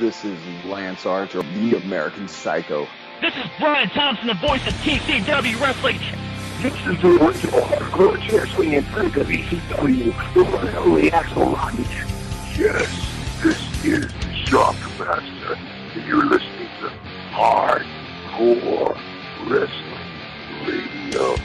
This is Lance Archer, the American Psycho. This is Brian Thompson, the voice of TCW Wrestling. This is the original hardcore chair swinging freak of ECW, the one and only Axel Rocky. Yes, this is the Shockmaster, and you're listening to Hardcore Wrestling Radio.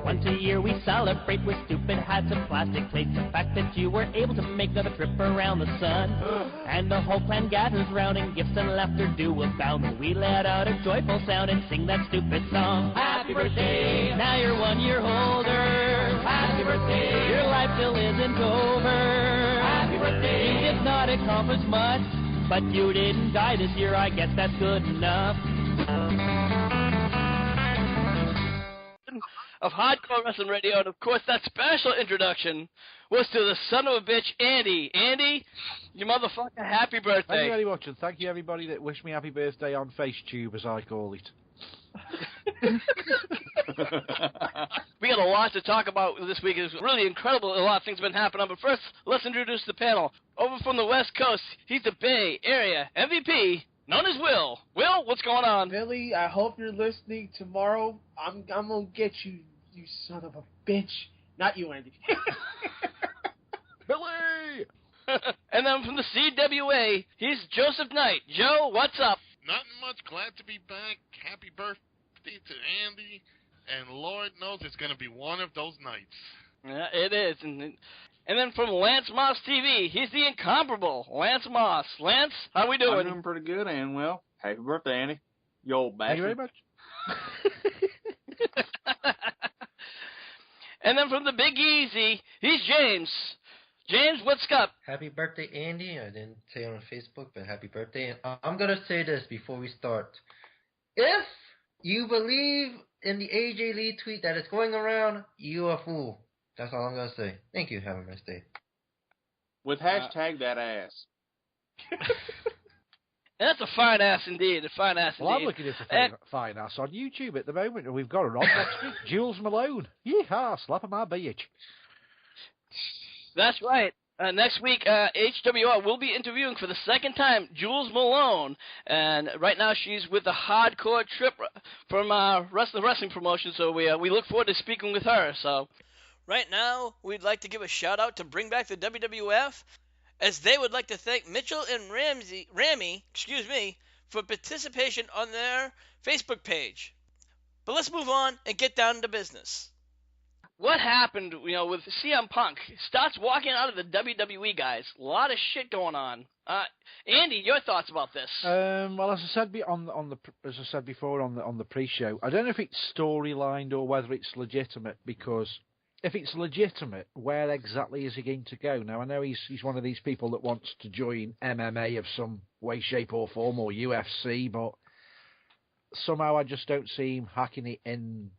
Once a year we celebrate with stupid hats and plastic plates. The fact that you were able to make another trip around the sun. And the whole clan gathers round and gifts and laughter do abound. And we let out a joyful sound and sing that stupid song. Happy birthday, now you're 1 year older. Happy birthday, your life still isn't over. Happy birthday, you did not accomplish much, but you didn't die this year, I guess that's good enough. Of Hardcore Wrestling Radio, and of course that special introduction was to the son of a bitch, Andy. Andy, you motherfucker, happy birthday. Thank you very much, and thank you everybody that wished me happy birthday on FaceTube, as I call it. We got a lot to talk about this week. It's really incredible. A lot of things have been happening. But first, let's introduce the panel. Over from the West Coast, he's the Bay Area MVP, known as Will. Will, what's going on? Billy, I hope you're listening tomorrow. I'm gonna get you, you son of a bitch. Not you, Andy. Billy! And then from the CWA, he's Joseph Knight. Joe, what's up? Nothing much. Glad to be back. Happy birthday to Andy. And Lord knows it's going to be one of those nights. Yeah, it is. And then from Lance Moss TV, he's the incomparable Lance Moss. Lance, how we doing? I'm doing pretty good, and well, happy birthday, Andy. You old bastard. Thank you very much. And then from the Big Easy, he's James. James, what's up? Happy birthday, Andy. I didn't say it on Facebook, but happy birthday. And I'm going to say this before we start. If you believe in the AJ Lee tweet that is going around, you are a fool. That's all I'm going to say. Thank you. Have a nice day. With hashtag that ass. And that's a fine ass indeed. A fine ass indeed. Well, I'm looking at a fine ass on YouTube at the moment, and we've got her on next week. Jules Malone. Yeehaw, slap on my bitch. That's right. Next week, HWR will be interviewing for the second time Jules Malone. And right now she's with the Hardcore Trip from the wrestling promotion, so we look forward to speaking with her. So, right now, we'd like to give a shout-out to Bring Back the WWF, as they would like to thank Mitchell and Ramy, for participation on their Facebook page. But let's move on and get down to business. What happened, with CM Punk? Starts walking out of the WWE, guys. A lot of shit going on. Andy, your thoughts about this? Well, as I said before on the pre-show, I don't know if it's storylined or whether it's legitimate. Because if it's legitimate, where exactly is he going to go? Now, I know he's one of these people that wants to join MMA of some way, shape, or form, or UFC, but somehow I just don't see him hacking it in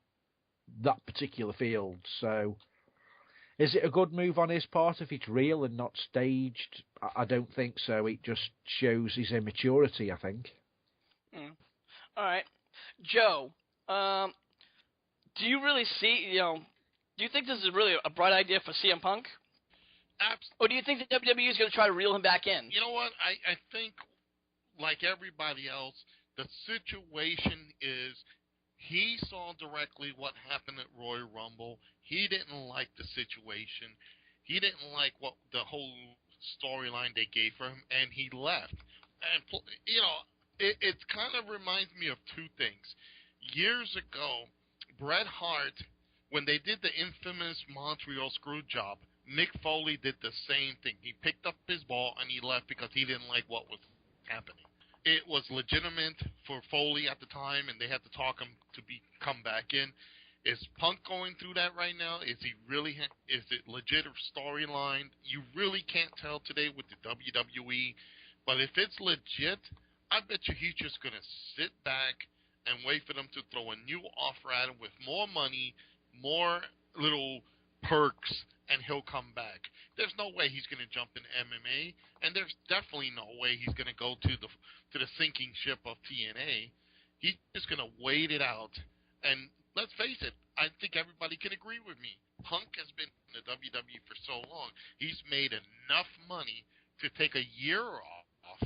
that particular field. So is it a good move on his part if it's real and not staged? I don't think so. It just shows his immaturity, I think. All right. Joe, do you really see, do you think this is really a bright idea for CM Punk? Absolutely. Or do you think the WWE is going to try to reel him back in? You know what? I think, like everybody else, the situation is he saw directly what happened at Royal Rumble. He didn't like the situation. He didn't like what the whole storyline they gave for him, and he left. And, it kind of reminds me of two things. Years ago, Bret Hart, when they did the infamous Montreal screw job, Mick Foley did the same thing. He picked up his ball and he left because he didn't like what was happening. It was legitimate for Foley at the time, and they had to talk him to come back in. Is Punk going through that right now? Is he really? Is it legit or storyline? You really can't tell today with the WWE. But if it's legit, I bet you he's just gonna sit back and wait for them to throw a new offer at him with more money, more little perks, and he'll come back. There's no way he's going to jump in MMA, and there's definitely no way he's going to go to the sinking ship of TNA. He's just going to wait it out. And let's face it, I think everybody can agree with me. Punk has been in the WWE for so long. He's made enough money to take a year off,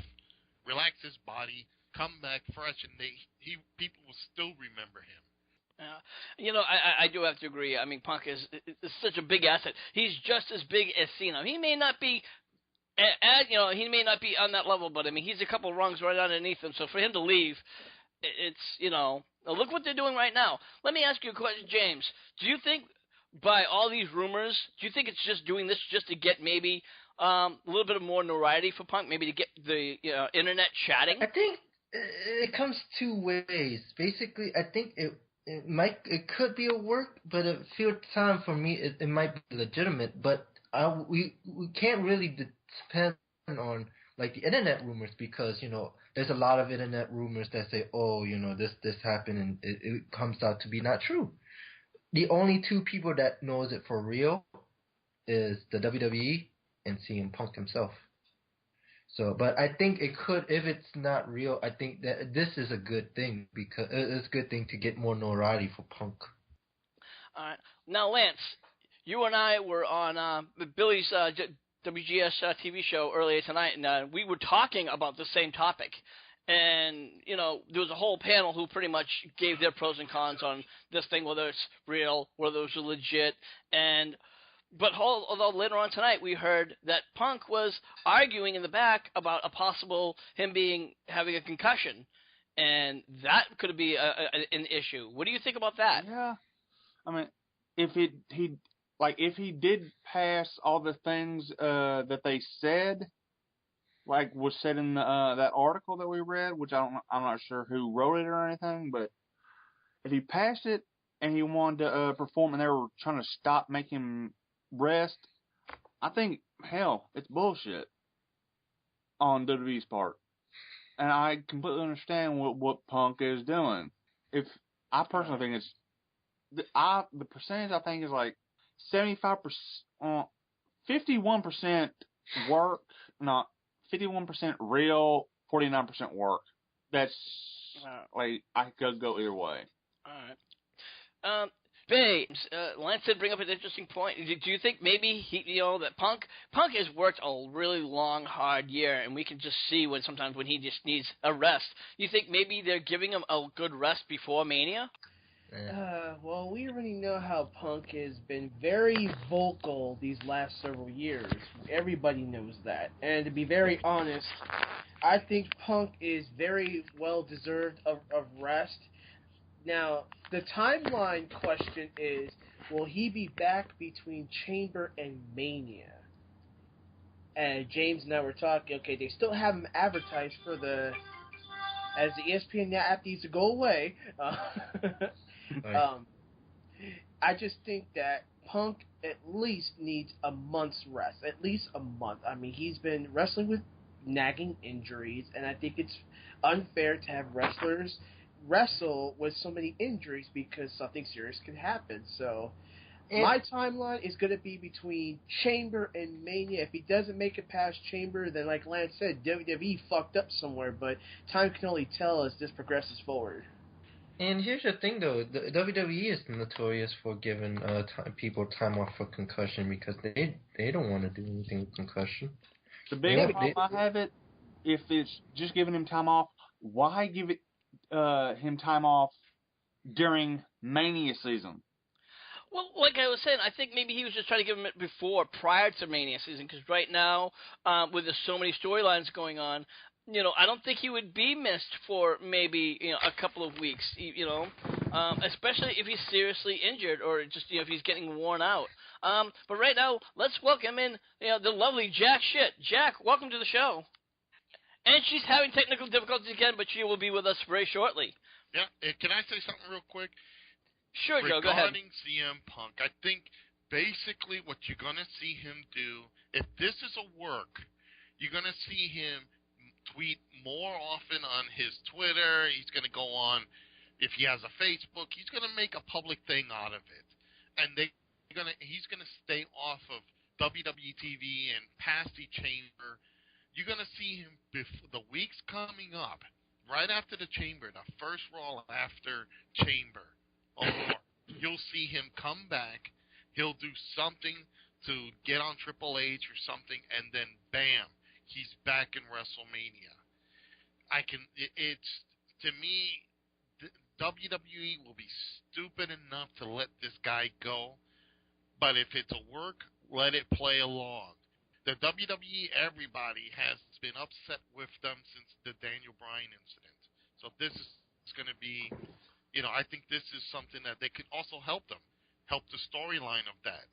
relax his body, come back fresh, and people will still remember him. I do have to agree. I mean, Punk is such a big asset. He's just as big as Cena. He may not be, he may not be on that level, but I mean, he's a couple rungs right underneath him. So for him to leave, it's look what they're doing right now. Let me ask you a question, James. Do you think by all these rumors, do you think it's just doing this just to get maybe a little bit of more notoriety for Punk, maybe to get the internet chatting? I think it comes two ways. Basically, I think it could be a work, but a few time for me it might be legitimate. But we can't really depend on like the internet rumors because there's a lot of internet rumors that say this happened and it comes out to be not true. The only two people that knows it for real is the WWE and CM Punk himself. So, but I think it could, if it's not real, I think that this is a good thing because it's a good thing to get more notoriety for Punk. All right. Now, Lance, you and I were on Billy's WGS TV show earlier tonight, and we were talking about the same topic. And, there was a whole panel who pretty much gave their pros and cons on this thing, whether it's real, whether it's legit, But although later on tonight we heard that Punk was arguing in the back about a possible him having a concussion, and that could be an issue. What do you think about that? Yeah, I mean, if he did pass all the things that they said, like was said in that article that we read, which I'm not sure who wrote it or anything, but if he passed it and he wanted to perform, and they were trying to stop making him rest, I think, hell, it's bullshit on WWE's part. And I completely understand what Punk is doing. If I personally think it's the percentage I think is like 75%, 51% work, not 51% real, 49% work. That's like I could go either way. All right. James, Lance did bring up an interesting point. Do you think maybe that Punk has worked a really long, hard year, and we can just see sometimes when he just needs a rest. You think maybe they're giving him a good rest before Mania? Well, we already know how Punk has been very vocal these last several years. Everybody knows that. And to be very honest, I think Punk is very well deserved of rest. Now, the timeline question is, will he be back between Chamber and Mania? And James and I were talking, okay, they still have him advertised as the ESPN app needs to go away. I just think that Punk at least needs a month's rest, at least a month. I mean, he's been wrestling with nagging injuries, and I think it's unfair to have wrestlers wrestle with so many injuries because something serious can happen. So my timeline is going to be between Chamber and Mania. If he doesn't make it past Chamber, then like Lance said, WWE fucked up somewhere, but time can only tell as this progresses forward. And here's the thing, though. The WWE is notorious for giving people time off for concussion because they don't want to do anything with concussion. The biggest problem I have it, if it's just giving him time off, why give him time off during Mania season? Well, like I was saying, I think maybe he was just trying to give him it prior to Mania season, because right now, with there's so many storylines going on, I don't think he would be missed for maybe a couple of weeks, especially if he's seriously injured or just if he's getting worn out. But right now, let's welcome in the lovely Jack Shit. Jack, welcome to the show. And she's having technical difficulties again, but she will be with us very shortly. Yeah, can I say something real quick? Sure, Joe, go ahead. Regarding CM Punk, I think basically what you're going to see him do, if this is a work, you're going to see him tweet more often on his Twitter. He's going to go on, if he has a Facebook, he's going to make a public thing out of it. And they're he's gonna stay off of WWE TV and past the Chamber. You're gonna see him the weeks coming up, right after the Chamber, the first Raw after Chamber. You'll see him come back. He'll do something to get on Triple H or something, and then bam, he's back in WrestleMania. It's to me, WWE will be stupid enough to let this guy go, but if it's a work, let it play along. The WWE, everybody has been upset with them since the Daniel Bryan incident. So this is going to be, I think this is something that they could also help them, help the storyline of that.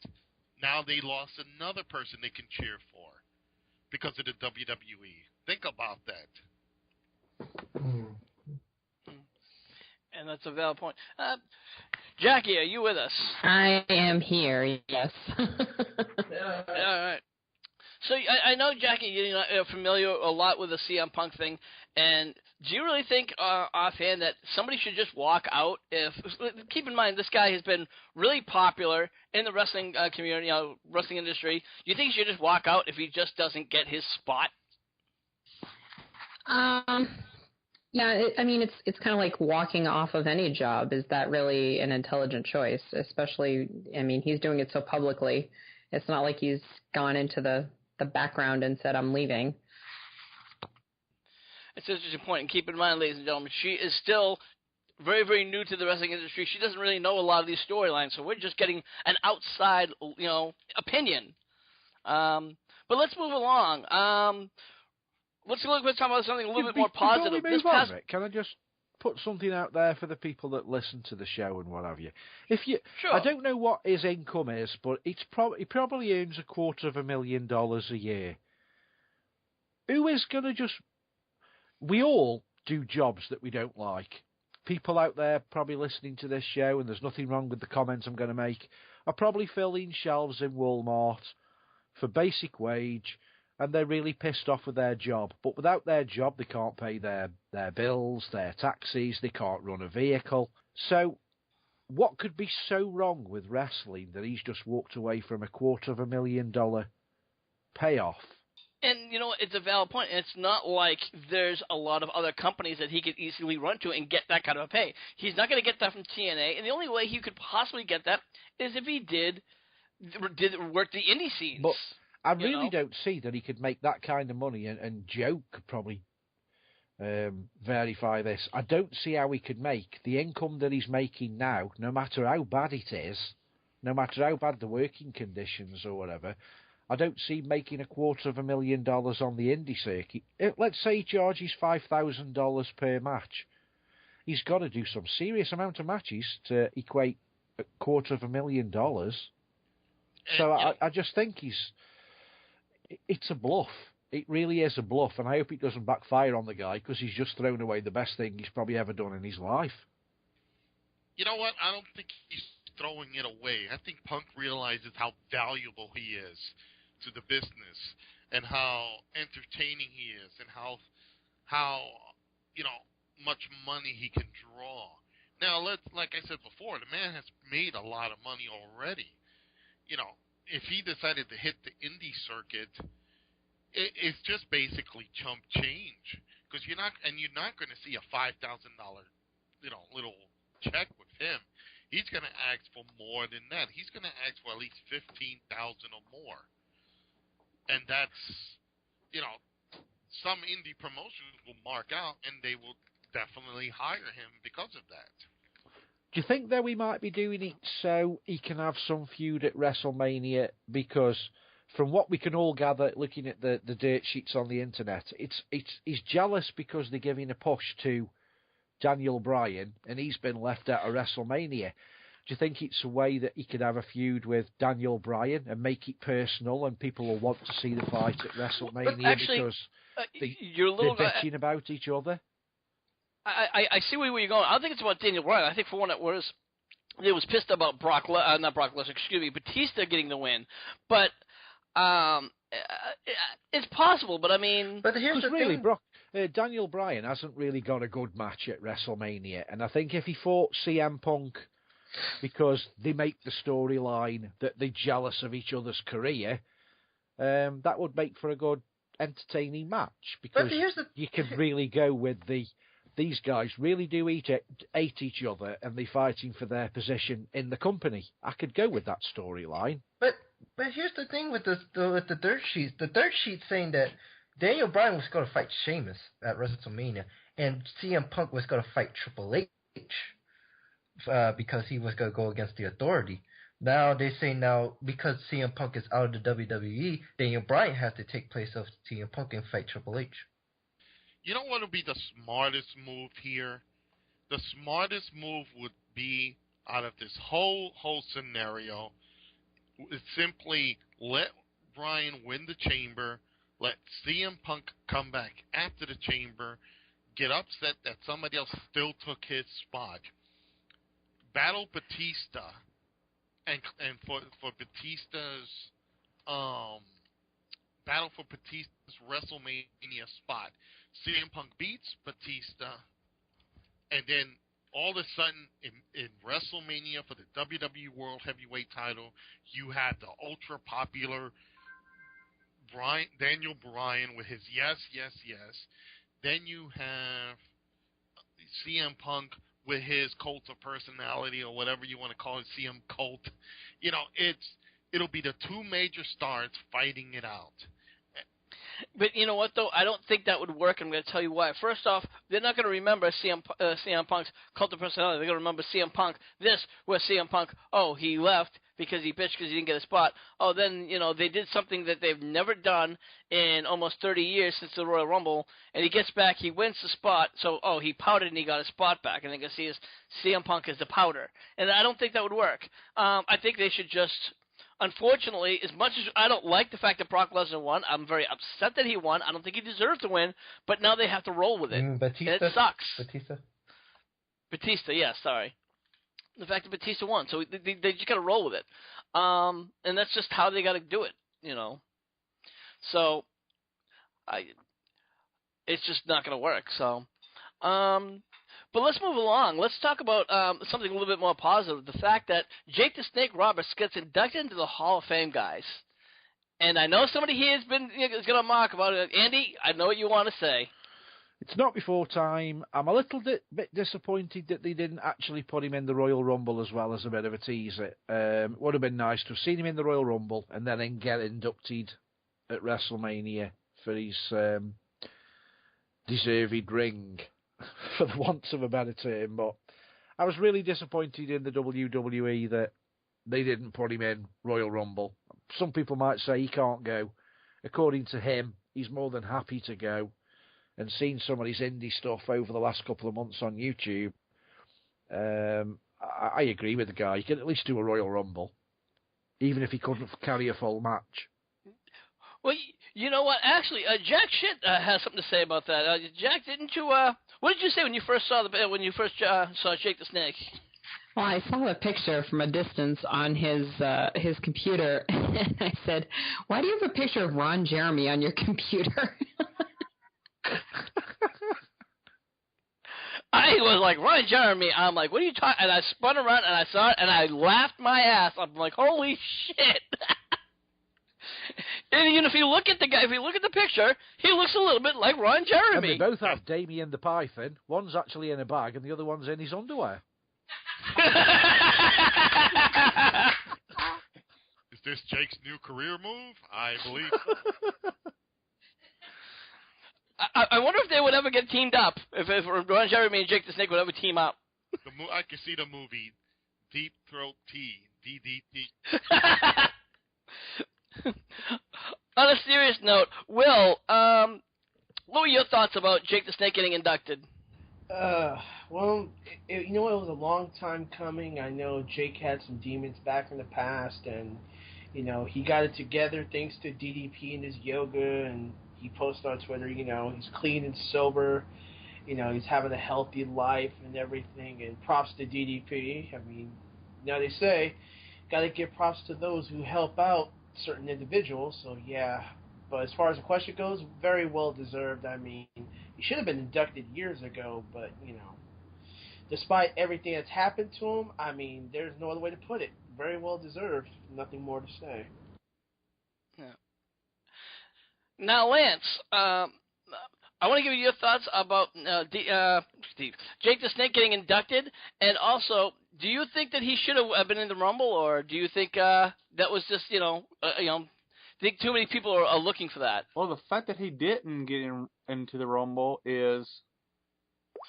Now they lost another person they can cheer for because of the WWE. Think about that. And that's a valid point. Jackie, are you with us? I am here, yes. All right. So I know, Jackie, you're familiar a lot with the CM Punk thing, and do you really think offhand that somebody should just walk out? Keep in mind, this guy has been really popular in the wrestling community, wrestling industry. Do you think he should just walk out if he just doesn't get his spot? Yeah, it's kind of like walking off of any job. Is that really an intelligent choice? Especially, he's doing it so publicly. It's not like he's gone into the background and said, I'm leaving. It's an interesting point. And keep in mind, ladies and gentlemen, she is still very, very new to the wrestling industry. She doesn't really know a lot of these storylines, so we're just getting an outside, opinion. But let's move along. Let's talk about something a little bit more positive. Can I just put something out there for the people that listen to the show and what have you? Sure. I don't know what his income is, but he probably earns $250,000 a year. Who is going to just... We all do jobs that we don't like. People out there probably listening to this show, and there's nothing wrong with the comments I'm going to make, are probably filling shelves in Walmart for basic wage, and they're really pissed off with their job. But without their job, they can't pay their bills, their taxis, they can't run a vehicle. So what could be so wrong with wrestling that he's just walked away from $250,000 payoff? And, it's a valid point. And it's not like there's a lot of other companies that he could easily run to and get that kind of a pay. He's not going to get that from TNA, and the only way he could possibly get that is if he did work the indie scenes. But I really don't see that he could make that kind of money, and Joe could probably verify this. I don't see how he could make the income that he's making now, no matter how bad it is, no matter how bad the working conditions or whatever. I don't see him making $250,000 on the indie circuit. Let's say he charges $5,000 per match. He's got to do some serious amount of matches to equate $250,000. So I just think it's a bluff. It really is a bluff, and I hope it doesn't backfire on the guy, because he's just thrown away the best thing he's probably ever done in his life. You know what? I don't think he's throwing it away. I think Punk realizes how valuable he is to the business, and how entertaining he is, and how much money he can draw. Now, like I said before, the man has made a lot of money already. If he decided to hit the indie circuit, it's just basically chump change, because you're not going to see a $5,000 little check with him. He's going to ask for more than that. He's going to ask for at least $15,000 or more, and that's some indie promotions will mark out, and they will definitely hire him because of that. Do you think that we might be doing it so he can have some feud at WrestleMania? Because from what we can all gather, looking at the dirt sheets on the internet, he's jealous because they're giving a push to Daniel Bryan, and he's been left out of WrestleMania. Do you think it's a way that he could have a feud with Daniel Bryan and make it personal, and people will want to see the fight at WrestleMania because they're bitching about each other? I see where you're going. I don't think it's about Daniel Bryan. I think for one it was pissed about Batista getting the win. But it's possible. But here's the thing. Daniel Bryan hasn't really got a good match at WrestleMania, and I think if he fought CM Punk because they make the storyline that they're jealous of each other's career, that would make for a good, entertaining match, because you could really go with these guys really do hate each other and they're fighting for their position in the company. I could go with that storyline. But here's the thing with the dirt sheets. The dirt sheet saying that Daniel Bryan was going to fight Sheamus at WrestleMania, and CM Punk was going to fight Triple H because he was going to go against the Authority. Now they say because CM Punk is out of the WWE, Daniel Bryan has to take place of CM Punk and fight Triple H. You know what would be the smartest move here? The smartest move would be, out of this whole scenario, is simply let Bryan win the Chamber, let CM Punk come back after the Chamber, get upset that somebody else still took his spot, battle Batista, and for Batista's battle for Batista's WrestleMania spot. CM Punk beats Batista, and then all of a sudden in WrestleMania for the WWE World Heavyweight title, you have the ultra popular Daniel Bryan with his yes, yes, yes. Then you have CM Punk with his cult of personality, or whatever you want to call it, CM Cult. You know, it'll be the two major stars fighting it out. But you know what, though? I don't think that would work. I'm going to tell you why. First off, they're not going to remember CM Punk's cult of personality. They're going to remember CM Punk. This was CM Punk. Oh, he left because he bitched because he didn't get a spot. Oh, then, you know, they did something that they've never done in almost 30 years since the Royal Rumble, and he gets back, he wins the spot, so, oh, he pouted and he got his spot back, and they're going to see his CM Punk as the powder. And I don't think that would work. I think they should just... Unfortunately, as much as I don't like the fact that Brock Lesnar won, I'm very upset that he won. I don't think he deserved to win, but now they have to roll with it. Batista? And it sucks. Batista, yeah, sorry. The fact that Batista won, so they just got to roll with it. And that's just how they got to do it, you know. So, it's just not going to work, so... But let's move along. Let's talk about something a little bit more positive. The fact that Jake the Snake Roberts gets inducted into the Hall of Fame, guys. And I know somebody here is going to mock about it. Andy, I know what you want to say. It's not before time. I'm a little bit disappointed that they didn't actually put him in the Royal Rumble as well as a bit of a teaser. It would have been nice to have seen him in the Royal Rumble and then get inducted at WrestleMania for his deserved ring, for the want of a better term. But I was really disappointed in the WWE that they didn't put him in Royal Rumble. Some people might say he can't go. According to him, he's more than happy to go. And seeing some of his indie stuff over the last couple of months on YouTube, I agree with the guy. He can at least do a Royal Rumble, even if he couldn't carry a full match. Well, you know what? Actually, Jack Shit has something to say about that. Jack, didn't you? What did you say when you first saw saw Jake the Snake? Well, I saw a picture from a distance on his computer, and I said, "Why do you have a picture of Ron Jeremy on your computer?" I was like, Ron Jeremy. I'm like, what are you talking? And I spun around and I saw it and I laughed my ass. I'm like, holy shit! And you know, if you look at the picture, he looks a little bit like Ron Jeremy. And they both have Damien the Python. One's actually in a bag, and the other one's in his underwear. Is this Jake's new career move? I believe so. I wonder if they would ever get teamed up. If Ron Jeremy and Jake the Snake would ever team up. I can see the movie Deep Throat Tea, DDT. On a serious note, Will, what were your thoughts about Jake the Snake getting inducted? Well, you know, it was a long time coming. I know Jake had some demons back in the past, and, you know, he got it together thanks to DDP and his yoga, and he posted on Twitter, you know, he's clean and sober, you know, he's having a healthy life and everything, and props to DDP. I mean, now they say, got to give props to those who help out certain individuals, so yeah. But as far as the question goes, very well deserved. I mean, he should have been inducted years ago, but, you know, despite everything that's happened to him, I mean, there's no other way to put it. Very well deserved. Nothing more to say. Yeah. Now, Lance, I want to give you your thoughts about Jake the Snake getting inducted, and also, do you think that he should have been in the Rumble, or do you think that was just think too many people are looking for that? Well, the fact that he didn't get into the Rumble is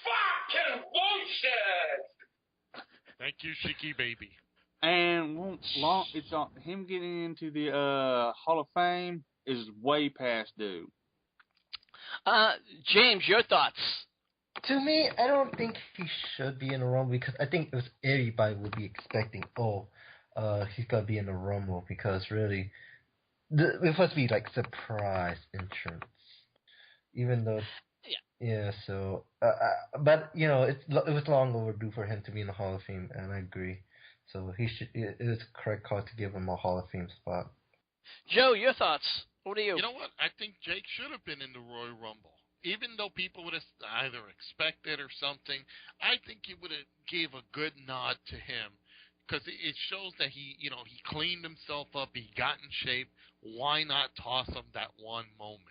Fucking bullshit! Thank you, Shiki Baby. And it's on him getting into the Hall of Fame is way past due. James, your thoughts? To me, I don't think he should be in the Rumble because I think everybody would be expecting, he's gonna be in the Rumble because really, it must be like surprise entrance, even though. Yeah. So, but it was long overdue for him to be in the Hall of Fame, and I agree. So it is a correct call to give him a Hall of Fame spot. Joe, your thoughts? What are you? You know what? I think Jake should have been in the Royal Rumble. Even though people would have either expected or something, I think it would have gave a good nod to him because it shows that he cleaned himself up, he got in shape. Why not toss him that one moment?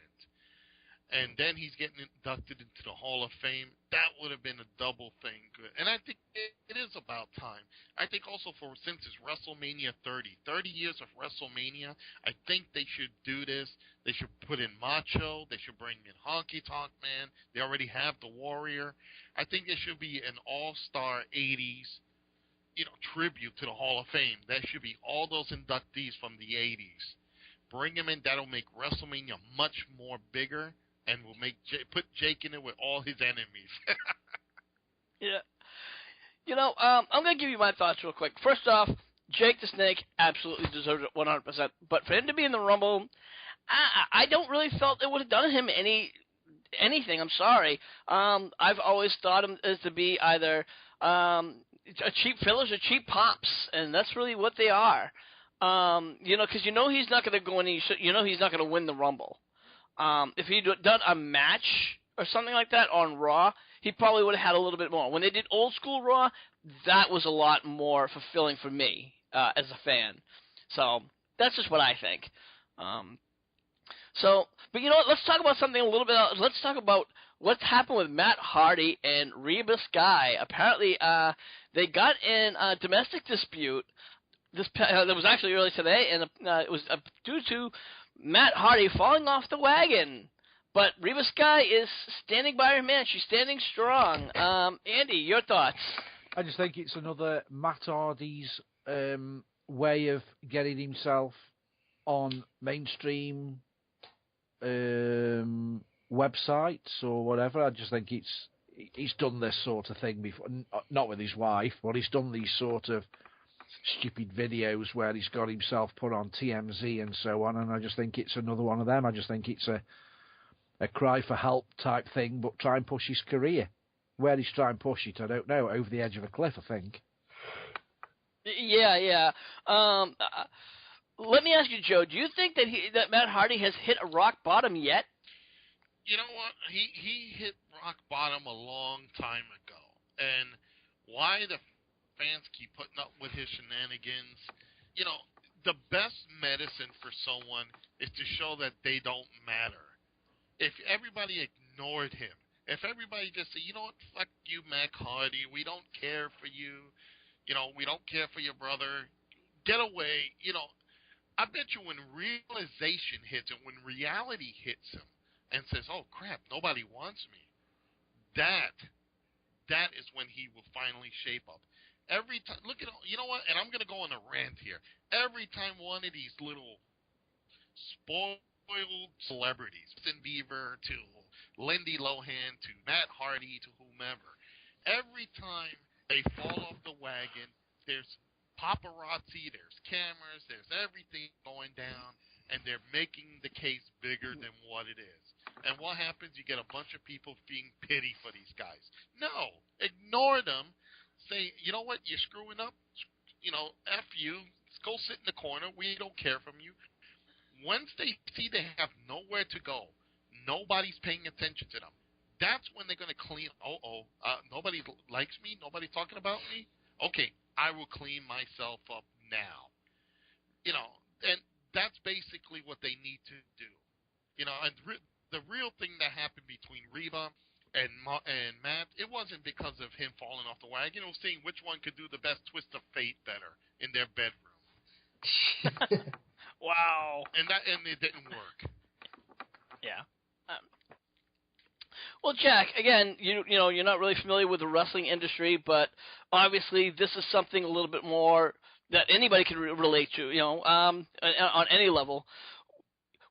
And then he's getting inducted into the Hall of Fame. That would have been a double thing. And I think it is about time. I think also since it's WrestleMania 30 years of WrestleMania, I think they should do this. They should put in Macho. They should bring in Honky Tonk Man. They already have the Warrior. I think there should be an all-star 80s, tribute to the Hall of Fame. That should be all those inductees from the 80s. Bring them in. That'll make WrestleMania much more bigger. And we'll put Jake in it with all his enemies. Yeah. I'm going to give you my thoughts real quick. First off, Jake the Snake absolutely deserves it 100%. But for him to be in the Rumble, I don't really felt it would have done him anything. I'm sorry. I've always thought him as to be either a cheap fillers or cheap pops, and that's really what they are. Because he's not going to go in. He's not going to win the Rumble. If he'd done a match or something like that on Raw, he probably would have had a little bit more. When they did old school Raw, that was a lot more fulfilling for me as a fan. So that's just what I think. But you know what? Let's talk about something a little bit else. Let's talk about what's happened with Matt Hardy and Reba Sky. Apparently, they got in a domestic dispute. That was actually early today, and it was due to Matt Hardy falling off the wagon. But Reba Sky is standing by her man. She's standing strong. Andy, your thoughts? I just think it's another Matt Hardy's way of getting himself on mainstream websites or whatever. I just think he's done this sort of thing before. Not with his wife, but he's done these sort of stupid videos where he's got himself put on TMZ and so on, and I just think it's another one of them. I just think it's a cry for help type thing, but try and push his career. Where he's trying to push it, I don't know. Over the edge of a cliff, I think. Yeah. Let me ask you, Joe, do you think that Matt Hardy has hit a rock bottom yet? You know what? He hit rock bottom a long time ago. And why the fans keep putting up with his shenanigans, the best medicine for someone is to show that they don't matter. If everybody ignored him, if everybody just said, you know what, fuck you, Matt Hardy, we don't care for you, we don't care for your brother, get away, I bet you when realization hits him, when reality hits him and says, oh crap, nobody wants me, that is when he will finally shape up. Every time, look at, you know what, and I'm going to go on a rant here. Every time one of these little spoiled celebrities, Justin Bieber to Lindsay Lohan to Matt Hardy to whomever, every time they fall off the wagon, there's paparazzi, there's cameras, there's everything going down, and they're making the case bigger than what it is. And what happens? You get a bunch of people feeling pity for these guys. No, ignore them. Say, you know what, you're screwing up, F you, go sit in the corner, we don't care from you. Once they see they have nowhere to go, nobody's paying attention to them, that's when they're going to clean. Nobody likes me. Nobody's talking about me. Okay, I will clean myself up now. And that's basically what they need to do. And the real thing that happened between Reba and Matt, it wasn't because of him falling off the wagon. It was seeing which one could do the best twist of fate better in their bedroom. Wow. And it didn't work. Yeah. Well, Jack, again, you're not really familiar with the wrestling industry, but obviously this is something a little bit more that anybody can relate to, on any level.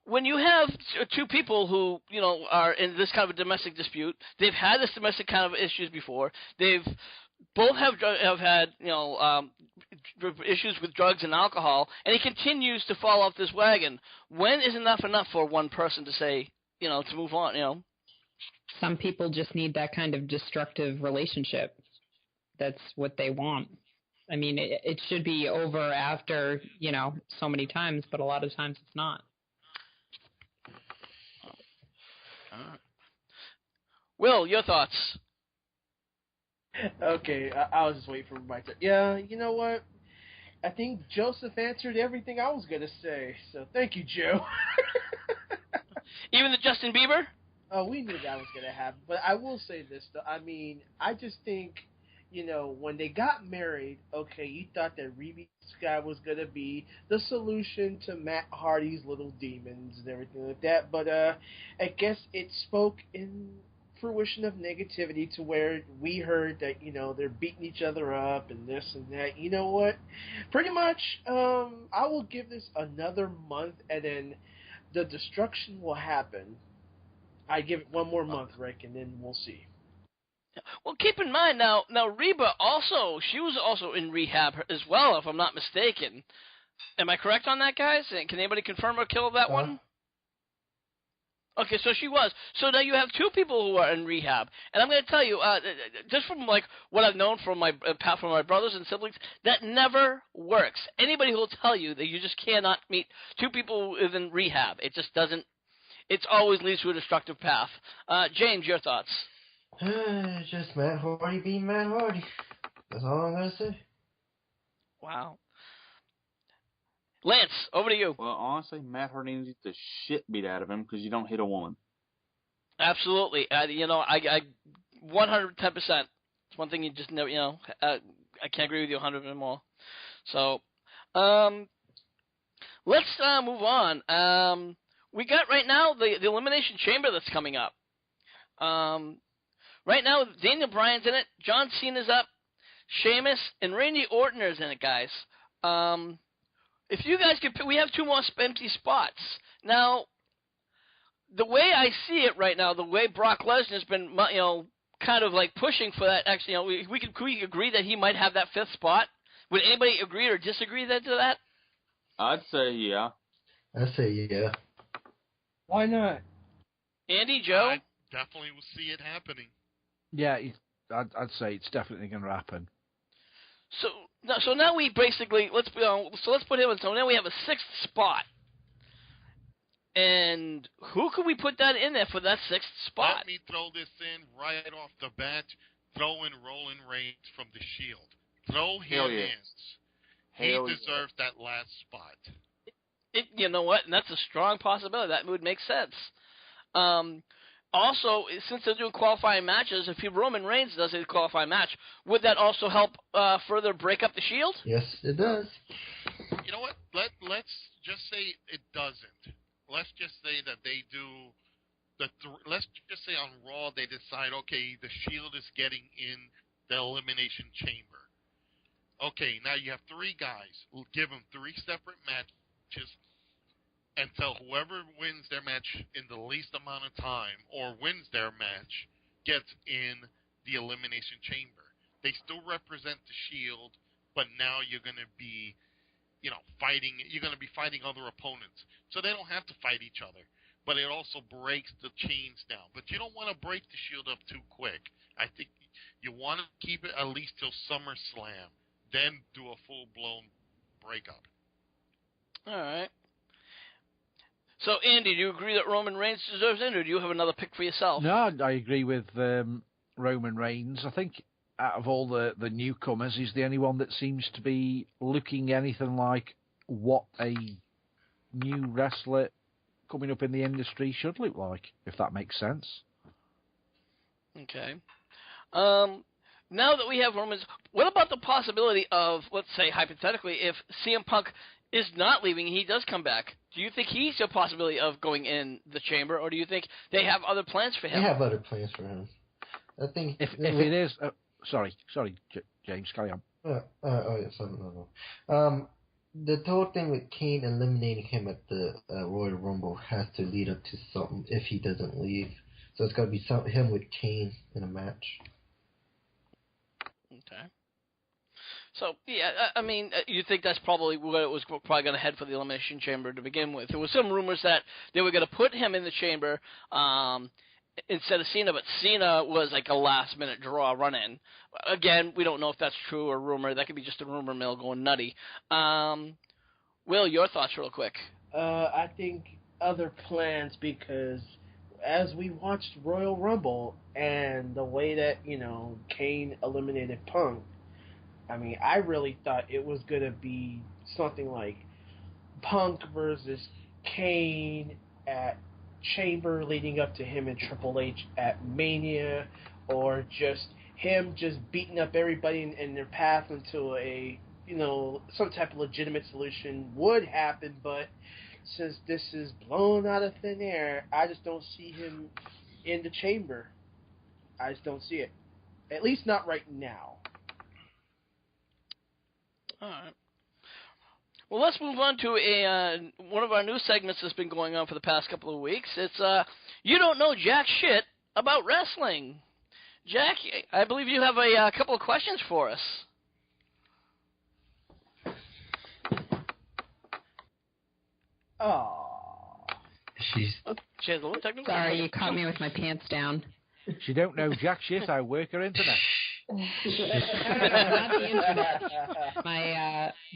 When you have two people who, are in this kind of a domestic dispute, they've had this domestic kind of issues before. They've both have had, issues with drugs and alcohol, and he continues to fall off this wagon. When is enough for one person to say, to move on, Some people just need that kind of destructive relationship. That's what they want. I mean, it should be over after, so many times, but a lot of times it's not. Will, your thoughts? Okay, I was just waiting for my turn. Yeah, you know what? I think Joseph answered everything I was going to say, so thank you, Joe. Even the Justin Bieber? Oh, we knew that was going to happen. But I will say this, though. I mean, I just think, when they got married, okay, you thought that Reba Sky was going to be the solution to Matt Hardy's little demons and everything like that. But I guess it spoke in fruition of negativity to where we heard that, they're beating each other up and this and that. You know what? Pretty much, I will give this another month and then the destruction will happen. I give it one more month, Rick, and then we'll see. Well, keep in mind now Reba she was also in rehab as well, if I'm not mistaken. Am I correct on that, guys? Can anybody confirm or kill that one? Okay, so she was. So now you have two people who are in rehab, and I'm going to tell you, just from what I've known from my brothers and siblings, that never works. Anybody who will tell you that you just cannot meet two people in rehab, it just doesn't. It always leads to a destructive path. James, your thoughts? Just Matt Hardy being Matt Hardy. That's all I'm gonna say. Wow. Lance, over to you. Well, honestly, Matt Hardy needs the shit beat out of him because you don't hit a woman. Absolutely. I 110%. It's one thing you just know. I can't agree with you 100% more. So, let's move on. We got right now the Elimination Chamber that's coming up. Right now, Daniel Bryan's in it, John Cena's up, Sheamus, and Randy Orton is in it, guys. If you guys could, we have two more empty spots. Now, the way I see it right now, the way Brock Lesnar's been, kind of like pushing for that, actually, we could agree that he might have that fifth spot. Would anybody agree or disagree to that? I'd say yeah. I'd say yeah. Why not? Andy, Joe? I definitely will see it happening. Yeah, I'd say it's definitely going to happen. So now we basically let's put him in. So now we have a sixth spot, and who could we put that in there for that sixth spot? Let me throw this in right off the bat. Throw in Roman Reigns from the Shield. Throw him in. He deserves that last spot. You know what? And that's a strong possibility. That would make sense. Also, since they're doing qualifying matches, if Roman Reigns does a qualifying match, would that also help further break up the Shield? Yes, it does. You know what? Let's just say it doesn't. Let's just say that they do. Let's just say on Raw they decide, okay, the Shield is getting in the Elimination Chamber. Okay, now you have three guys. We'll give them three separate matches. Until whoever wins their match in the least amount of time or wins their match gets in the Elimination Chamber. They still represent the Shield, but now you're going to be, fighting. You're going to be fighting other opponents, so they don't have to fight each other. But it also breaks the chains down. But you don't want to break the Shield up too quick. I think you want to keep it at least till SummerSlam, then do a full-blown breakup. All right. So, Andy, do you agree that Roman Reigns deserves in, or do you have another pick for yourself? No, I agree with Roman Reigns. I think out of all the newcomers, he's the only one that seems to be looking anything like what a new wrestler coming up in the industry should look like, if that makes sense. Okay. Now that we have Roman's, what about the possibility of, let's say, hypothetically, if CM Punk is not leaving, he does come back? Do you think he's a possibility of going in the chamber, or do you think they have other plans for him? They have other plans for him. I think if it is, sorry, James, carry on. No. The whole thing with Kane eliminating him at the Royal Rumble has to lead up to something if he doesn't leave. So it's got to be him with Kane in a match. Okay. So, yeah, I mean, you think that's probably what it was probably going to head for the Elimination Chamber to begin with. There were some rumors that they were going to put him in the chamber instead of Cena, but Cena was like a last-minute draw run-in. Again, we don't know if that's true or rumor. That could be just a rumor mill going nutty. Will, your thoughts real quick. I think other plans, because as we watched Royal Rumble and the way that, Kane eliminated Punk, I mean, I really thought it was going to be something like Punk versus Kane at Chamber leading up to him and Triple H at Mania, or just him just beating up everybody in their path until some type of legitimate solution would happen. But since this is blown out of thin air, I just don't see him in the Chamber. I just don't see it. At least not right now. All right. Well, let's move on to one of our new segments that's been going on for the past couple of weeks. It's You Don't Know Jack Shit About Wrestling. Jack, I believe you have a couple of questions for us. Oh. She has a little technical. Sorry, you caught me with my pants down. She don't know jack shit. I work her internet. Not the internet.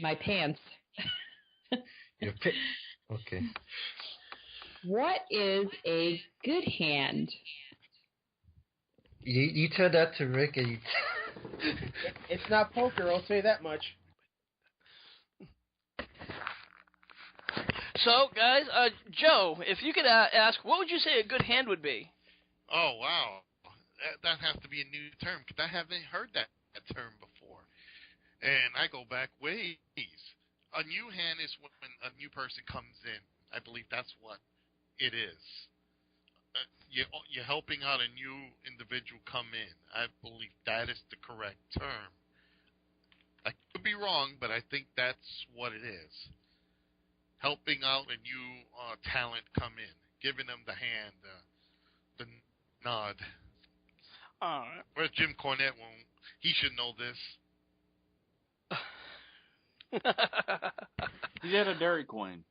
My pants. Okay. What is a good hand? You tell that to Rick, and It's not poker, I'll say that much. So, guys, Joe, if you could ask, what would you say a good hand would be? Oh, wow. That has to be a new term, because I haven't heard that term before. And I go back ways. A new hand is when a new person comes in. I believe that's what it is. You're helping out a new individual come in. I believe that is the correct term. I could be wrong, but I think that's what it is. Helping out a new talent come in, giving them the hand, the nod. All right. Where's Jim Cornette? He should know this. He's at a Dairy Queen.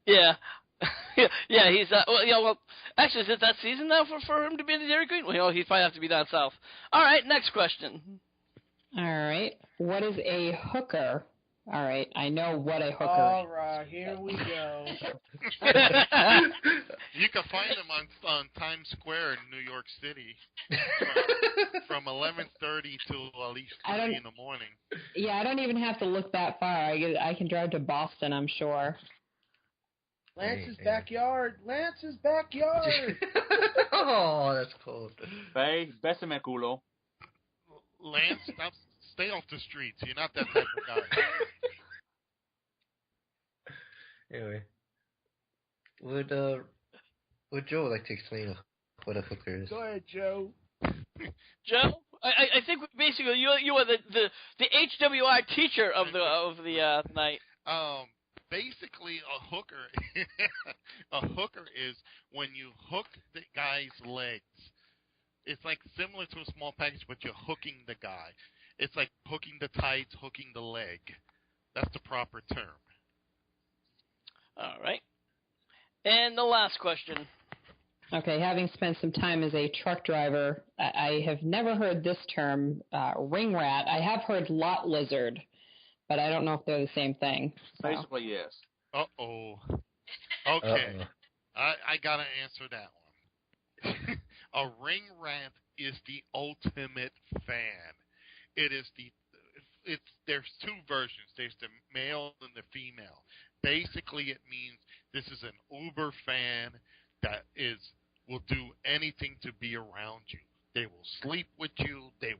Yeah. Yeah, he's actually, is it that season now for him to be in the Dairy Queen? Well, he'd probably have to be down south. All right, next question. All right. What is a hooker? All right, I know what a hooker is. All right, here we go. You can find them on Times Square in New York City from 11:30 till at least 3 in the morning. Yeah, I don't even have to look that far. I can drive to Boston, I'm sure. Lance's backyard. Lance's backyard. Oh, that's cold. Bésame culo. Lance, stay off the streets. You're not that type of guy. Anyway, would Joe like to explain what a hooker is? Go ahead, Joe. Joe, I think basically you are the HWI teacher of the night. Basically, a hooker is when you hook the guy's legs. It's like similar to a small package, but you're hooking the guy. It's like hooking the tights, hooking the leg. That's the proper term. All right. And the last question. Okay, having spent some time as a truck driver, I have never heard this term, ring rat. I have heard lot lizard, but I don't know if they're the same thing. So. Basically, yes. Uh-oh. Okay. I gotta answer that one. A ring rat is the ultimate fan. There's two versions. There's the male and the female. Basically, it means this is an uber fan that will do anything to be around you. They will sleep with you. They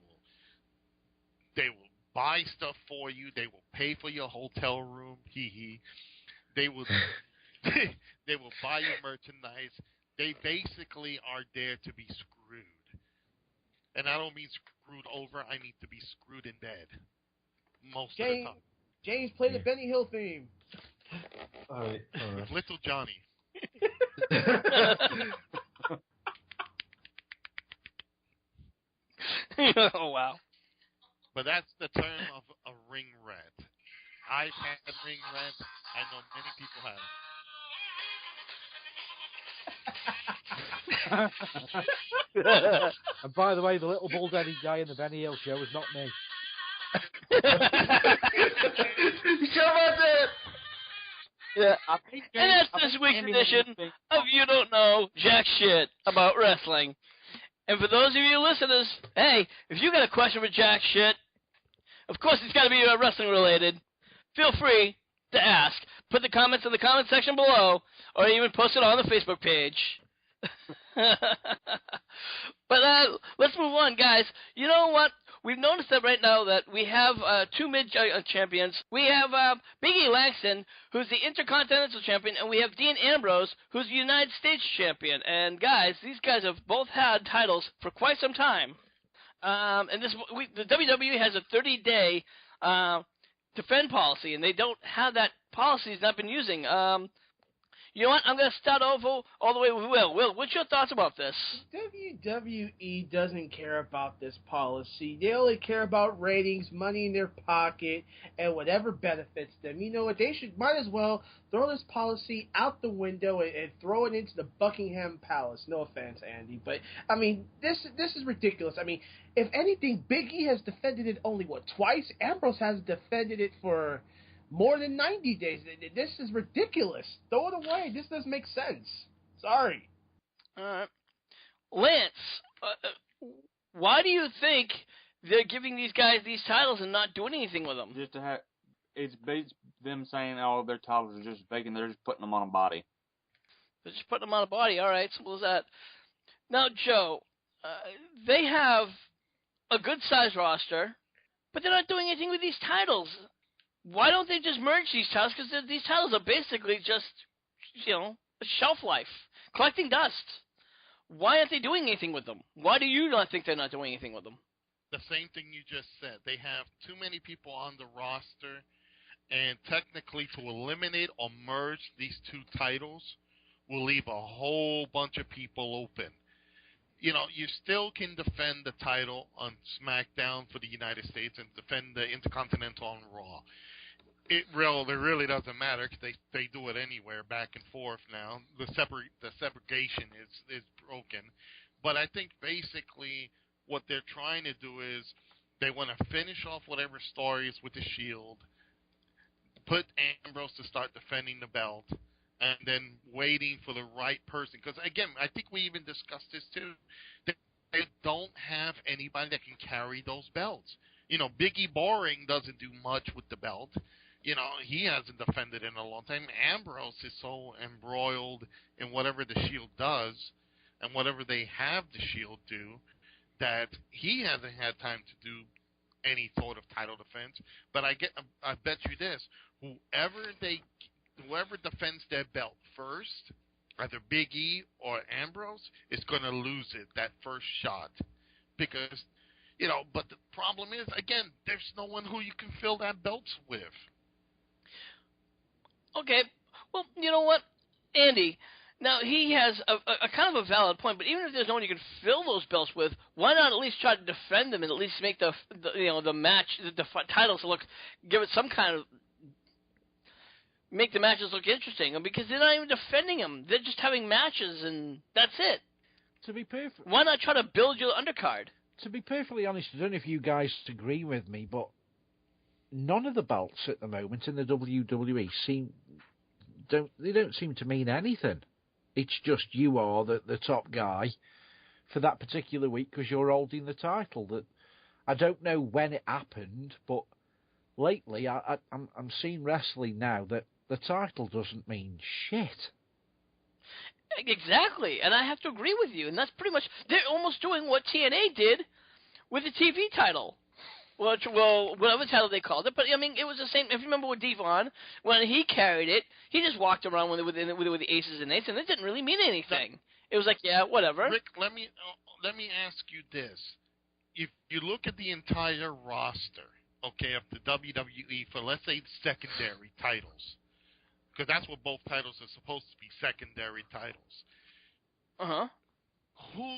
will buy stuff for you. They will pay for your hotel room. They will they will buy your merchandise. They basically are there to be screwed. And I don't mean screwed over. I mean to be screwed in bed. Most of the time. James, play the Benny Hill theme. All right. With Little Johnny. Oh, wow. But that's the term of a ring rat. I've had ring rats. I know many people have. And by the way, the little bald-headed guy in the Benny Hill show is not me. Yeah. And that's this week's edition of You Don't Know Jack Shit About Wrestling. And for those of you listeners, hey, if you got a question for Jack Shit, of course it's got to be wrestling related. Feel free to ask. Put the comments in the comment section below, or even post it on the Facebook page. But let's move on, guys. You know what? We've noticed that right now that we have two mid-champions. We have Big E Langston, who's the Intercontinental Champion, and we have Dean Ambrose, who's the United States Champion. And guys, these guys have both had titles for quite some time. And the WWE has a 30-day defend policy, and they don't have that policy. It's not been using. You know what? I'm going to start over all the way with Will. Will, what's your thoughts about this? WWE doesn't care about this policy. They only care about ratings, money in their pocket, and whatever benefits them. You know what? They might as well throw this policy out the window and throw it into the Buckingham Palace. No offense, Andy, but I mean, this is ridiculous. I mean, if anything, Big E has defended it only twice. Ambrose has defended it for more than 90 days. This is ridiculous. Throw it away. This doesn't make sense. Sorry. All right. Lance, why do you think they're giving these guys these titles and not doing anything with them? Just to have, it's them saying, oh, their titles are just vacant. They're just putting them on a body. They're just putting them on a body. All right, simple as that. Now, Joe, they have a good-sized roster, but they're not doing anything with these titles. Why don't they just merge these titles? Because these titles are basically just, a shelf life, collecting dust. Why aren't they doing anything with them? Why do you not think they're not doing anything with them? The same thing you just said. They have too many people on the roster, and technically to eliminate or merge these two titles will leave a whole bunch of people open. You still can defend the title on SmackDown for the United States and defend the Intercontinental on Raw. It really doesn't matter because they do it anywhere, back and forth now. The segregation is broken. But I think basically what they're trying to do is they want to finish off whatever story is with the Shield, put Ambrose to start defending the belt, and then waiting for the right person. Because, again, I think we even discussed this too. They don't have anybody that can carry those belts. Big E Boring doesn't do much with the belt. He hasn't defended in a long time. Ambrose is so embroiled in whatever the Shield does and whatever they have the Shield do that he hasn't had time to do any sort of title defense. But I bet you this, whoever defends their belt first, either Big E or Ambrose, is going to lose it that first shot. Because, but the problem is, again, there's no one who you can fill that belts with. Okay, well, you know what, Andy, now he has a kind of a valid point, but even if there's no one you can fill those belts with, why not at least try to defend them and at least make the match, the titles look, give it some kind of, make the matches look interesting, because they're not even defending them. They're just having matches, and that's it. To be perfect, why not try to build your undercard? To be perfectly honest, I don't know if you guys agree with me, but none of the belts at the moment in the WWE seem don't seem to mean anything. It's just you are the top guy for that particular week because you're holding the title. That I don't know when it happened, but lately I'm seeing wrestling now that the title doesn't mean shit. Exactly, and I have to agree with you. And that's pretty much they're almost doing what TNA did with the TV title. Well, whatever title they called it, but I mean, it was the same. If you remember with Devon, when he carried it, he just walked around with the aces and eights, and it didn't really mean anything. It was like, yeah, whatever. Rick, let me ask you this: if you look at the entire roster, okay, of the WWE for let's say secondary titles, because that's what both titles are supposed to be, secondary titles. Who?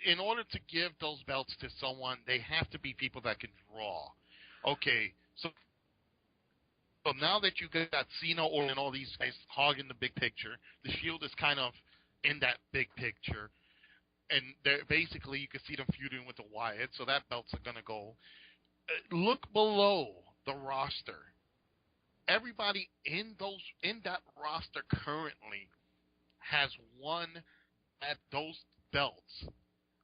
In order to give those belts to someone, they have to be people that can draw. Okay, so now that you got Cena and all these guys hogging the big picture, the Shield is kind of in that big picture, and they're basically you can see them feuding with the Wyatt, so that belts are gonna go. Look below the roster. Everybody in that roster currently has won at those belts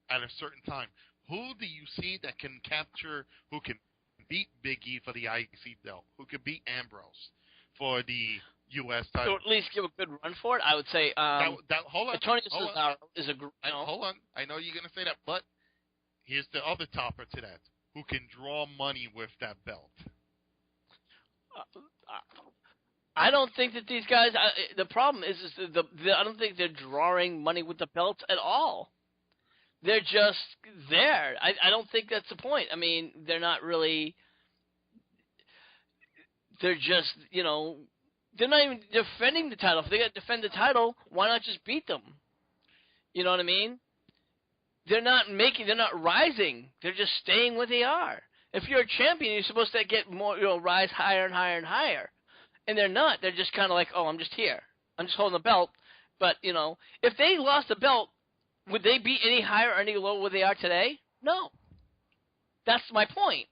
at a certain time. Who do you see that can capture, who can beat Big E for the IC belt, who could beat Ambrose for the U.S. title? So at least give a good run for it, I would say. Hold on. Tony Cesaro is a Hold on. I know you're going to say that, but here's the other topper to that. Who can draw money with that belt? I don't think that these guys. The problem is I don't think they're drawing money with the belts at all. They're just there. I don't think that's the point. I mean, they're not really. They're just, they're not even defending the title. If they got to defend the title, why not just beat them? You know what I mean? They're not rising. They're just staying where they are. If you're a champion, you're supposed to get more, rise higher and higher and higher. And they're not. They're just kind of like, oh, I'm just here. I'm just holding the belt. But, if they lost the belt, would they be any higher or any lower where they are today? No. That's my point.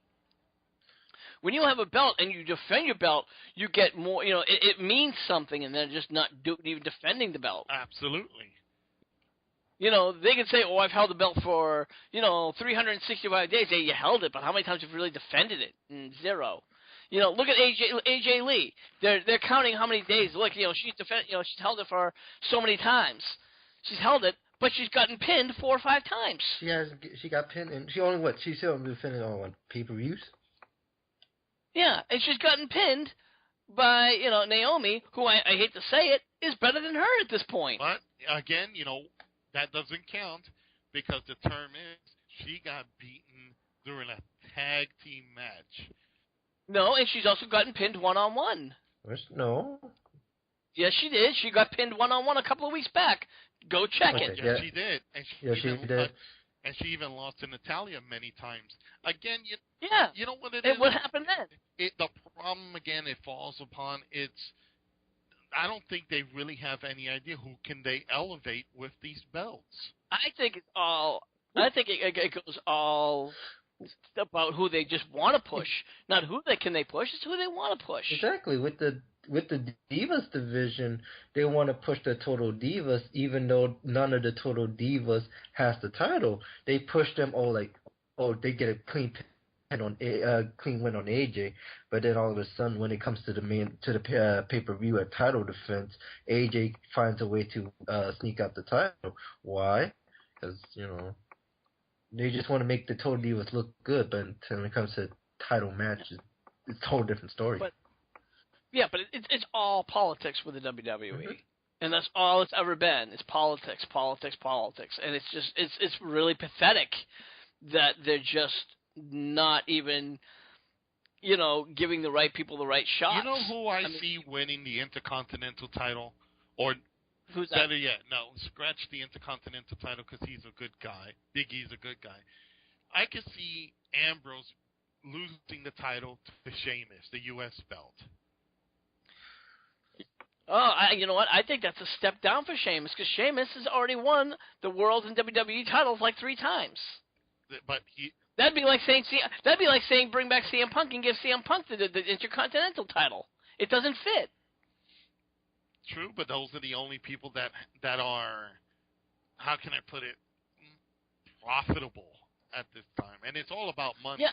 When you have a belt and you defend your belt, you get more, it means something, and they're just not even defending the belt. Absolutely. They can say, oh, I've held the belt for, 365 days. Yeah, you held it, but how many times have you really defended it? Zero. Look at AJ Lee. They're counting how many days. Look, she's held it for so many times. She's held it, but she's gotten pinned 4 or 5 times. She got pinned, and she's still defending on pay-per-views? Yeah, and she's gotten pinned by, Naomi, who I hate to say it, is better than her at this point. But, again, that doesn't count because the term is she got beaten during a tag team match. No, and she's also gotten pinned one-on-one. No. Yes, she did. She got pinned one-on-one a couple of weeks back. Go check it. Yes, she did. And she did. And she even lost to Natalya many times. Again, you know what it is? And what happened then? The problem, again, it falls upon I don't think they really have any idea who can they elevate with these belts. I think it goes all about who they just want to push, not who they push. It's who they want to push. Exactly. With the Divas division, they want to push the Total Divas, even though none of the Total Divas has the title. They push them all they get a clean win on AJ, but then all of a sudden, when it comes to the pay-per-view at title defense, AJ finds a way to sneak out the title. Why? Because they just want to make the Total Divas look good, but when it comes to title matches, it's a whole different story. But it's all politics with the WWE, and that's all it's ever been. It's politics, and it's just it's really pathetic that they're just not even giving the right people the right shots. You know who I see winning the Intercontinental title, or who's better that? yet, no, scratch the Intercontinental title because he's a good guy. Big E's a good guy. I could see Ambrose losing the title to Sheamus, the U.S. belt. Oh, you know what? I think that's a step down for Sheamus because Sheamus has already won the World and WWE titles like 3 times. But that'd be like saying bring back CM Punk and give CM Punk the Intercontinental title. It doesn't fit. True, but those are the only people that are, how can I put it, profitable at this time, and it's all about money. Yeah.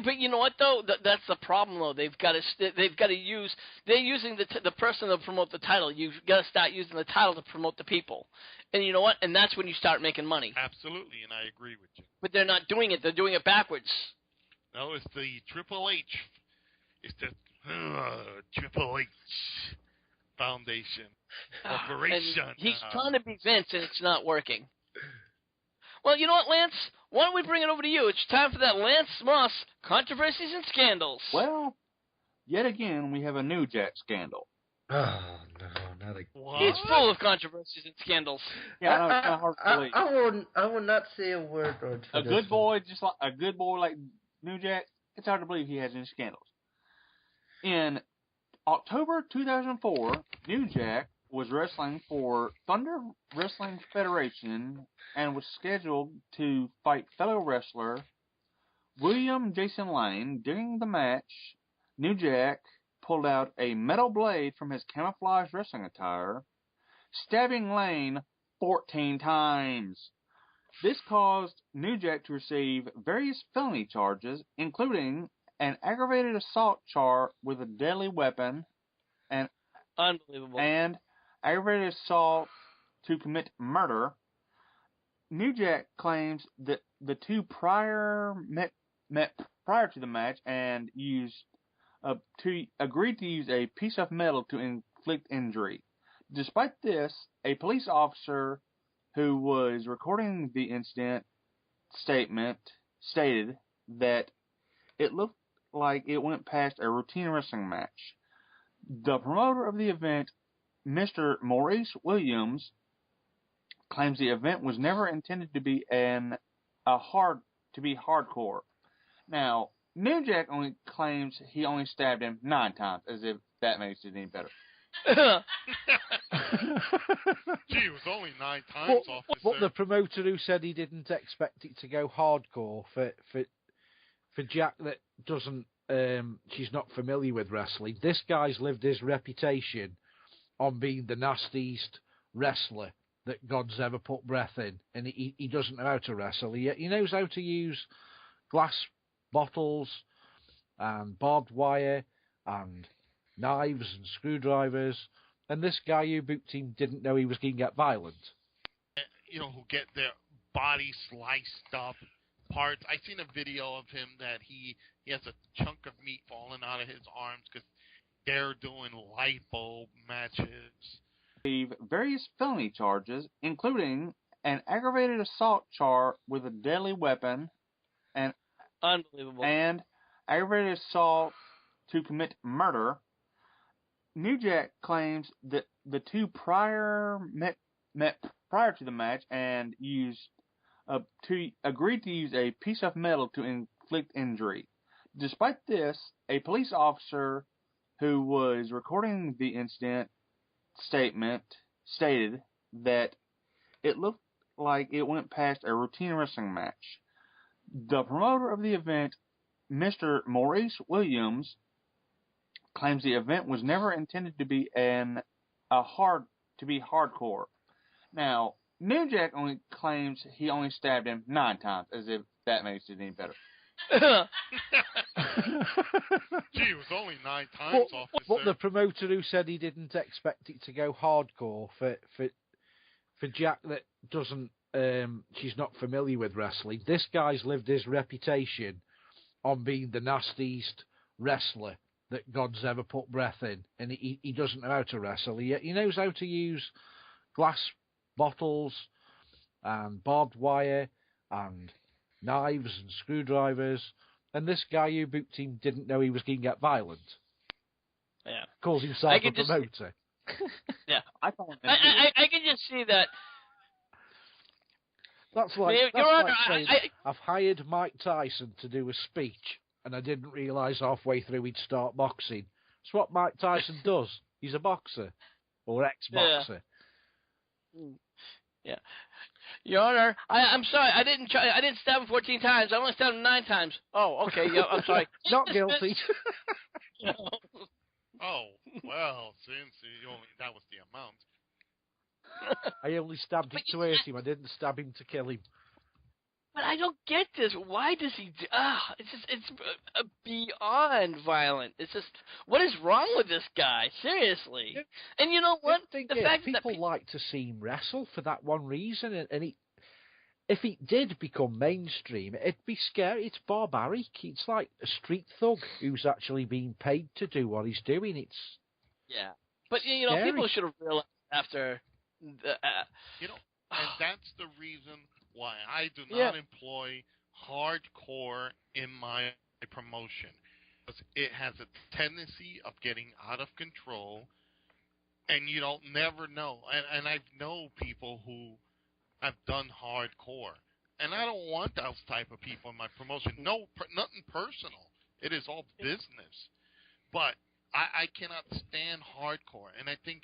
But you know what though? That's the problem though. They're using the person to promote the title. You've got to start using the title to promote the people. And you know what? And that's when you start making money. Absolutely, and I agree with you. But they're not doing it. They're doing it backwards. No, it's the Triple H. It's the Triple H Foundation Operation. And he's trying to be Vince, and it's not working. Well, you know what, Lance? Why don't we bring it over to you? It's time for that Lance Moss controversies and scandals. Well, yet again, we have a New Jack scandal. Oh, no, not again. He's full of controversies and scandals. Yeah, I know, it's kind of hard to believe. I would not say a word or two. A good boy, just like a good boy like New Jack, it's hard to believe he has any scandals. In October 2004, New Jack was wrestling for Thunder Wrestling Federation and was scheduled to fight fellow wrestler William Jason Lane. During the match, New Jack pulled out a metal blade from his camouflage wrestling attire, stabbing Lane 14 times. This caused New Jack to receive various felony charges, including an aggravated assault charge with a deadly weapon and Unbelievable. And aggravated assault to commit murder. New Jack claims that the two met prior to the match and agreed to use a piece of metal to inflict injury. Despite this, a police officer who was recording the incident stated that it looked like it went past a routine wrestling match. The promoter of the event, Mr. Maurice Williams, claims the event was never intended to be hardcore. Now, New Jack only claims he only stabbed him 9 times, as if that makes it any better. Gee, it was only 9 times, officer. But the promoter who said he didn't expect it to go hardcore for Jack that doesn't, she's not familiar with wrestling. This guy's lived his reputation on being the nastiest wrestler that God's ever put breath in, and he doesn't know how to wrestle. He knows how to use glass bottles and barbed wire and knives and screwdrivers, and this guy who booked him didn't know he was going to get violent. You know, who get their body sliced up, parts. I seen a video of him that he has a chunk of meat falling out of his arms because they're doing light bulb matches. Various felony charges, including an aggravated assault charge with a deadly weapon and Unbelievable. And aggravated assault to commit murder. New Jack claims that the two met prior to the match and agreed to use a piece of metal to inflict injury. Despite this, a police officer who was recording the incident stated that it looked like it went past a routine wrestling match. The promoter of the event, Mr. Maurice Williams, claims the event was never intended to be hardcore. Now, New Jack only claims he only stabbed him 9 times, as if that makes it any better. Gee, it was only 9 times, officer. But the promoter who said he didn't expect it to go hardcore for Jack that doesn't, she's not familiar with wrestling. This guy's lived his reputation on being the nastiest wrestler that God's ever put breath in, and he doesn't know how to wrestle. He knows how to use glass bottles and barbed wire and knives and screwdrivers, and this guy who booked him didn't know he was going to get violent. Yeah. Calls himself a promoter. Yeah. I can just see that. That's like, Your Honor, saying, I've hired Mike Tyson to do a speech, and I didn't realise halfway through he'd start boxing. It's what Mike Tyson does. He's a boxer, or ex-boxer. Yeah. Your Honor, I'm sorry. I didn't stab him 14 times. I only stabbed him 9 times. Oh, okay. Yeah, I'm sorry. Not guilty. Oh, well, since you only I only stabbed him to hurt him. I didn't stab him to kill him. But I don't get this. Why does he? It's beyond violent. It's just, what is wrong with this guy? Seriously. And you know what? The fact people like to see him wrestle for that one reason, and if he did become mainstream, it'd be scary. It's barbaric. It's like a street thug who's actually being paid to do what he's doing. It's but you know, scary. people should have realized after the. And that's the reason why I do not employ hardcore in my promotion. Because it has a tendency of getting out of control, and you don't never know. And I know people who have done hardcore, and I don't want those type of people in my promotion. No, nothing personal. It is all business. But I cannot stand hardcore, and I think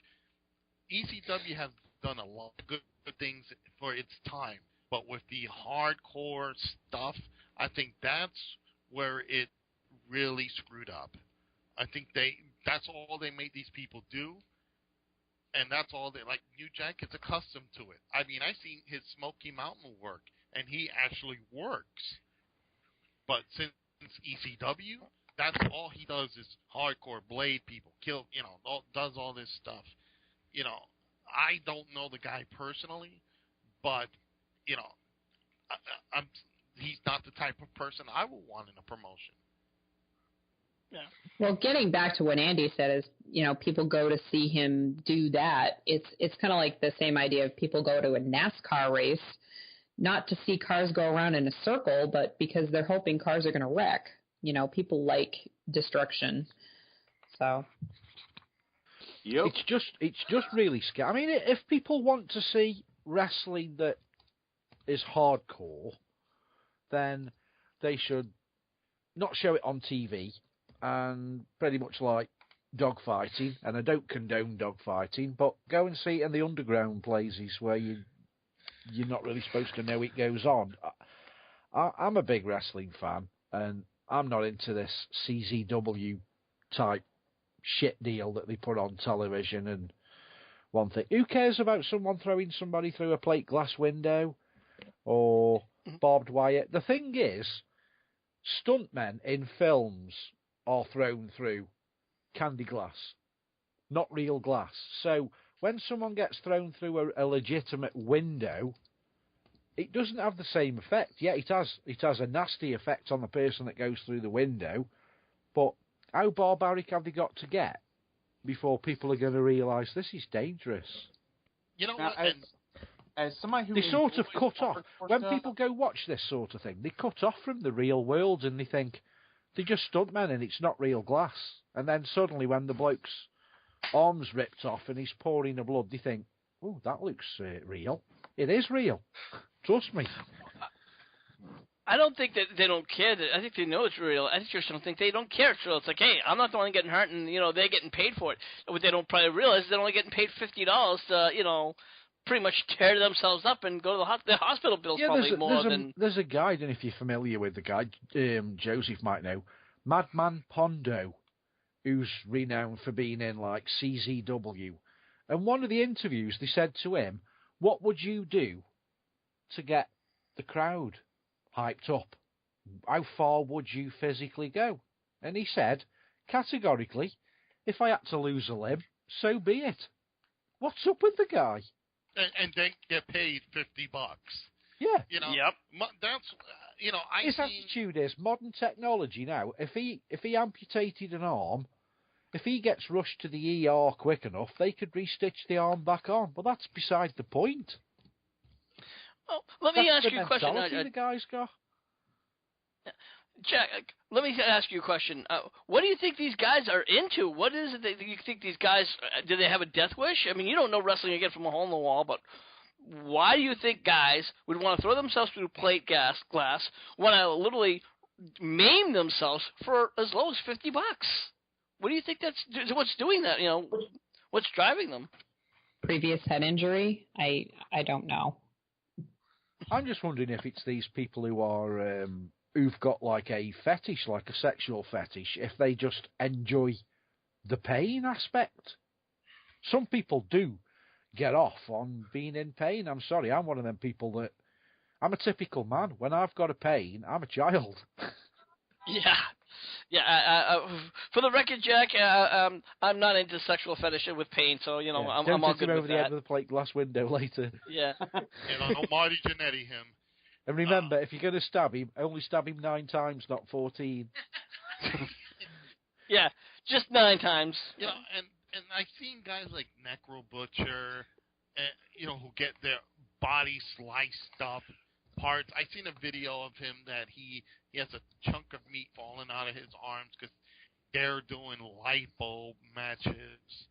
ECW has done a lot of good things for its time, but with the hardcore stuff, I think that's where it really screwed up. I think that's all they made these people do, and that's all they like. New Jack is accustomed to it. I mean, I've seen his Smoky Mountain work, and he actually works. But since ECW, that's all he does is hardcore, blade people, kill, does all this stuff. I don't know the guy personally, but, he's not the type of person I would want in a promotion. Yeah. Well, getting back to what Andy said is, people go to see him do that. It's kind of like the same idea of people go to a NASCAR race, not to see cars go around in a circle, but because they're hoping cars are going to wreck. People like destruction. So. Yep. It's just really scary. I mean, if people want to see wrestling that is hardcore, then they should not show it on TV, and pretty much like dogfighting, and I don't condone dogfighting, but go and see it in the underground places where you're not really supposed to know it goes on. I'm a big wrestling fan, and I'm not into this CZW type shit deal that they put on television. And one thing, who cares about someone throwing somebody through a plate glass window or barbed wire? The thing is, stuntmen in films are thrown through candy glass, not real glass. So when someone gets thrown through a legitimate window, it doesn't have the same effect. Yeah, it has a nasty effect on the person that goes through the window, but how barbaric have they got to get before people are going to realise this is dangerous? What? As somebody who they sort of cut off when people go watch this sort of thing. They cut off from the real world and they think they're just stuntmen and it's not real glass. And then suddenly, when the bloke's arm's ripped off and he's pouring the blood, they think, "Oh, that looks real." It is real. Trust me. I don't think that they don't care. I think they know it's real. I just don't think they don't care it's real. It's like, hey, I'm not the one getting hurt, and they're getting paid for it. What they don't probably realize is they're only getting paid $50 to, pretty much tear themselves up and go to the hospital bills probably more than. There's a guy, I don't know if you're familiar with the guy. Joseph might know, Madman Pondo, who's renowned for being in like CZW. And one of the interviews, they said to him, "What would you do to get the crowd hyped up? How far would you physically go?" And he said, categorically, "If I had to lose a limb, so be it." What's up with the guy? And then get paid $50. Yeah. Yep. That's his attitude is modern technology now. If he amputated an arm, if he gets rushed to the ER quick enough, they could restitch the arm back on. But that's beside the point. Well, let me That's ask you a question. The guy's got. Jack, let me ask you a question. What do you think these guys are into? What is it that you think these guys, do they have a death wish? I mean, you don't know wrestling again from a hole in the wall, but why do you think guys would want to throw themselves through plate glass, want to literally maim themselves for as low as $50? What do you think what's doing that? What's driving them? Previous head injury? I don't know. I'm just wondering if it's these people who are who've got like a fetish, like a sexual fetish, if they just enjoy the pain aspect. Some people do get off on being in pain. I'm sorry, I'm one of them people that I'm a typical man. When I've got a pain, I'm a child. Yeah. For the record, Jack, I'm not into sexual fetish with pain, so I'm all good over with the that. end of the plate glass window later. Yeah. No Marty Jannetty him. And remember, if you're going to stab him, only stab him 9 times, not 14. Yeah, just 9 times. And I've seen guys like Necro Butcher, who get their body sliced up parts. I've seen a video of him that he has a chunk of meat falling out of his arms because they're doing lipo matches.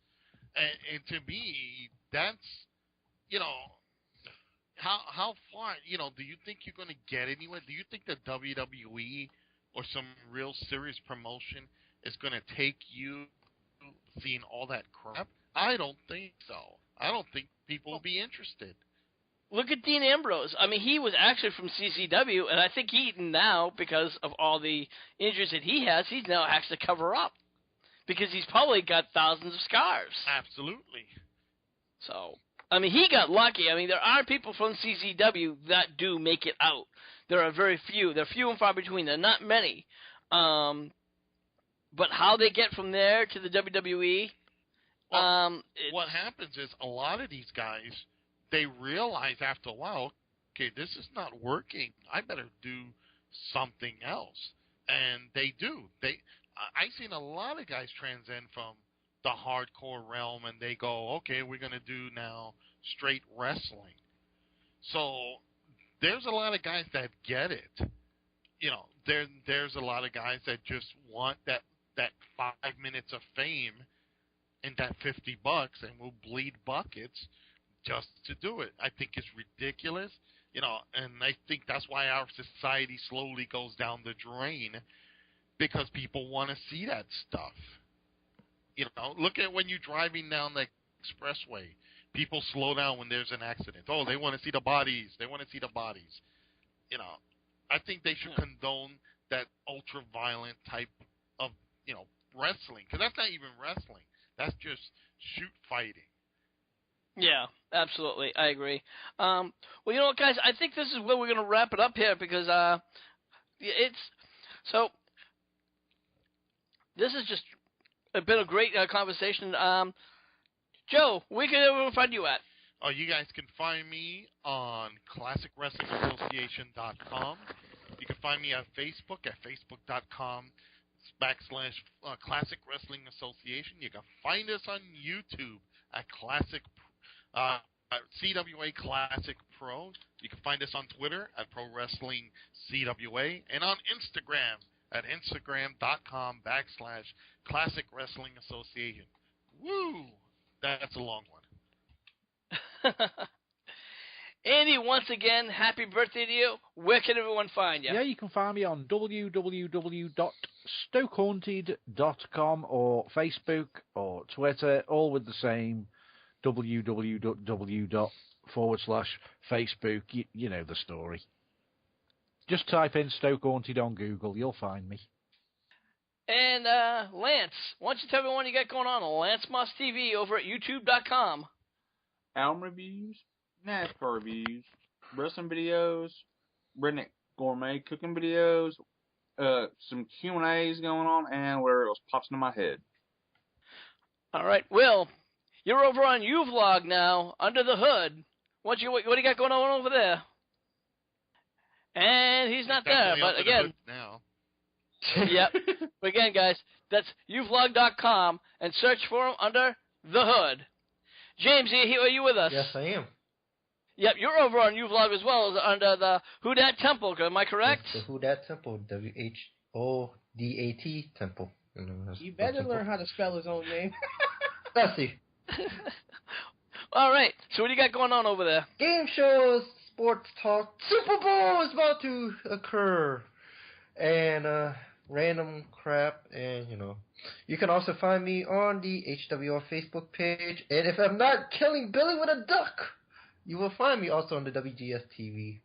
And to me, that's, how far, do you think you're going to get anywhere? Do you think the WWE or some real serious promotion is going to take you seeing all that crap? I don't think so. I don't think people will be interested. Look at Dean Ambrose. I mean, he was actually from CCW, and I think he now, because of all the injuries that he has to cover up because he's probably got thousands of scars. Absolutely. So, I mean, he got lucky. I mean, there are people from CCW that do make it out. There are very few. They're few and far between. There are not many. But how they get from there to the WWE? What happens is a lot of these guys, they realize after a while, okay, this is not working. I better do something else. And they do. I've seen a lot of guys transcend from the hardcore realm, and they go, okay, we're going to do now straight wrestling. So there's a lot of guys that get it. There's a lot of guys that just want that 5 minutes of fame and that $50 and will bleed buckets just to do it. I think it's ridiculous, and I think that's why our society slowly goes down the drain, because people want to see that stuff. Look at when you're driving down the expressway. People slow down when there's an accident. Oh, they want to see the bodies. I think they should condone that ultra-violent type of, wrestling, because that's not even wrestling. That's just shoot fighting. Yeah, absolutely. I agree. Well, guys, I think this is where we're going to wrap it up here because this has just been a great conversation. Joe, where can everyone find you at? Oh, you guys can find me on ClassicWrestlingAssociation.com. You can find me on Facebook at Facebook.com/Classic Wrestling Association. You can find us on YouTube at CWA Classic Pro. You can find us on Twitter at Pro Wrestling CWA, and on Instagram at Instagram.com/Classic Wrestling Association. Woo! That's a long one. Andy, once again, happy birthday to you. Where can everyone find you? Yeah, you can find me on www.stokehaunted.com or Facebook or Twitter, all with the same www./Facebook. You know the story. Just type in Stoke Haunted on Google, you'll find me. And Lance, why don't you tell everyone you got going on Lance Moss TV over at YouTube.com. Album reviews, NASCAR reviews, wrestling videos, redneck gourmet cooking videos, some Q&As going on, and whatever else pops into my head. All right, Will, you're over on uVlog now, Under the Hood. What do you got going on over there? And he's not there, but again. Now. Yep. But again, guys, that's uVlog.com and search for him under the Hood. James, are you with us? Yes, I am. Yep, you're over on uVlog as well as under the Who Dat Temple. Am I correct? It's the Who Dat Temple, WHODAT Temple. You better learn how to spell his own name. Let's see. All right. So what do you got going on over there? Game shows, sports talk. Super Bowl is about to occur, and random crap, and you can also find me on the HWR Facebook page. And if I'm not killing Billy with a duck, you will find me also on the WGS TV